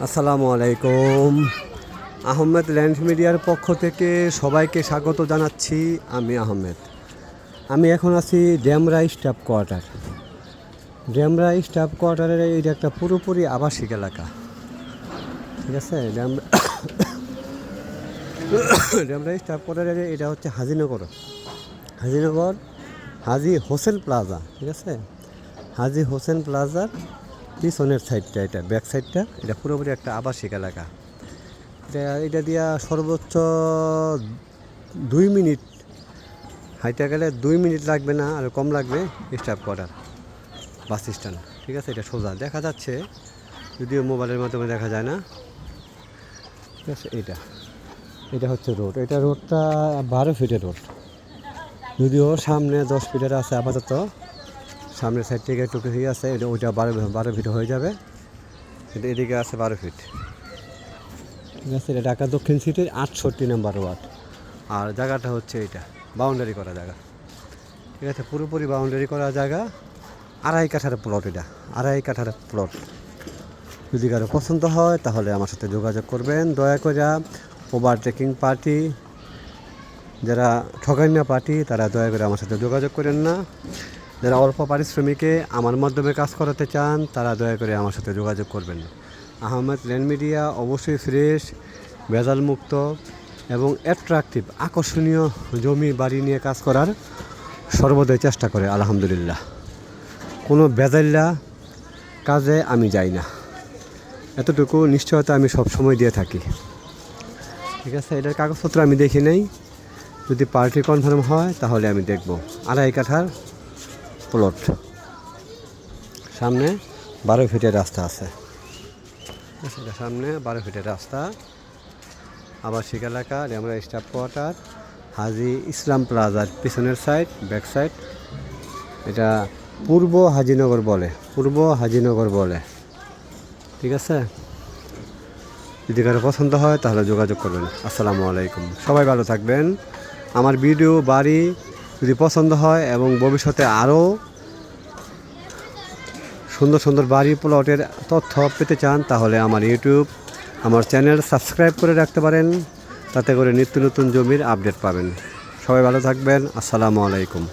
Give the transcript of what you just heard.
আসসালামু আলাইকুম। আহমেদ ল্যান্ড মিডিয়ার পক্ষ থেকে সবাইকে স্বাগত জানাচ্ছি। আমি আহমেদ। আমি এখন আছি Demra staff quarter. Demra staff কোয়ার্টারের এইটা একটা পুরোপুরি আবাসিক এলাকা, ঠিক আছে। ড্যামরা স্টাফ কোয়ার্টারের এটা হচ্ছে হাজিনগর হাজি হোসেন প্লাজা, ঠিক আছে। হাজি হোসেন প্লাজার পিছনের সাইডটা, এটা ব্যাক সাইডটা, এটা পুরোপুরি একটা আবাসিক এলাকা। এটা দিয়া সর্বোচ্চ 2 মিনিট হাইটা গেলে 2 মিনিট লাগবে না, আর কম লাগবে স্টাফ কোয়ার্টার বাস স্ট্যান্ড, ঠিক আছে। এটা সোজা দেখা যাচ্ছে, যদিও মোবাইলের মাধ্যমে দেখা যায় না, ঠিক আছে। এটা হচ্ছে রোড। এটা রোডটা 12 ফিটের রোড, যদিও সামনে 10 ফিটের আছে আপাতত। সামনের সাইড থেকে একটু ঠিক আছে, ওইটা 12 ফিট হয়ে যাবে। কিন্তু এদিকে আছে 12 ফিট, ঠিক আছে। এটা ঢাকা দক্ষিণ সিটির 68 নম্বর ওয়ার্ড। আর জায়গাটা হচ্ছে এইটা বাউন্ডারি করা জায়গা, ঠিক আছে। পুরোপুরি বাউন্ডারি করা জায়গা, 2.5 কাঠার প্লট। এটা 2.5 কাঠার প্লট। যদি কারো পছন্দ হয় তাহলে আমার সাথে যোগাযোগ করবেন। দয়া করে ওভারটেকিং পার্টি, যারা ঠকাইনা পার্টি, তারা দয়া করে আমার সাথে যোগাযোগ করেন না। যারা অল্প পারিশ্রমিকে আমার মাধ্যমে কাজ করাতে চান, তারা দয়া করে আমার সাথে যোগাযোগ করবেন। আহমেদ ল্যান্ড মিডিয়া অবশ্যই ফ্রেশ, ভেজালমুক্ত এবং অ্যাট্রাকটিভ আকর্ষণীয় জমি বাড়ি নিয়ে কাজ করার সর্বদাই চেষ্টা করে। আলহামদুলিল্লাহ, কোনো ভেজাল্লা কাজে আমি যাই না, এতটুকু নিশ্চয়তা আমি সবসময় দিয়ে থাকি, ঠিক আছে। এটার কাগজপত্র আমি দেখি নাই, যদি পার্টি কনফার্ম হয় তাহলে আমি দেখব। 2.5 কাঠার প্লট, সামনে 12 ফিটের রাস্তা আছে, এটা সামনে 12 ফিটের রাস্তা, আবাসিক এলাকা, ড্যামরা স্টাফ কোয়ার্টার, হাজি ইসলাম প্লাজার পিছনের সাইড, ব্যাক সাইড। এটা পূর্ব হাজিনগর বলে, ঠিক আছে। যদি কারো পছন্দ হয় তাহলে যোগাযোগ করবেন। আসসালামু আলাইকুম, সবাই ভালো থাকবেন। আমার ভিডিও বাড়ি যদি পছন্দ হয় এবং ভবিষ্যতে আরও সুন্দর সুন্দর বাড়ি প্লটের তথ্য পেতে চান, তাহলে আমার চ্যানেল সাবস্ক্রাইব করে রাখতে পারেন। তাতে করে নিত্য নতুন জমির আপডেট পাবেন। সবাই ভালো থাকবেন। আসসালামু আলাইকুম।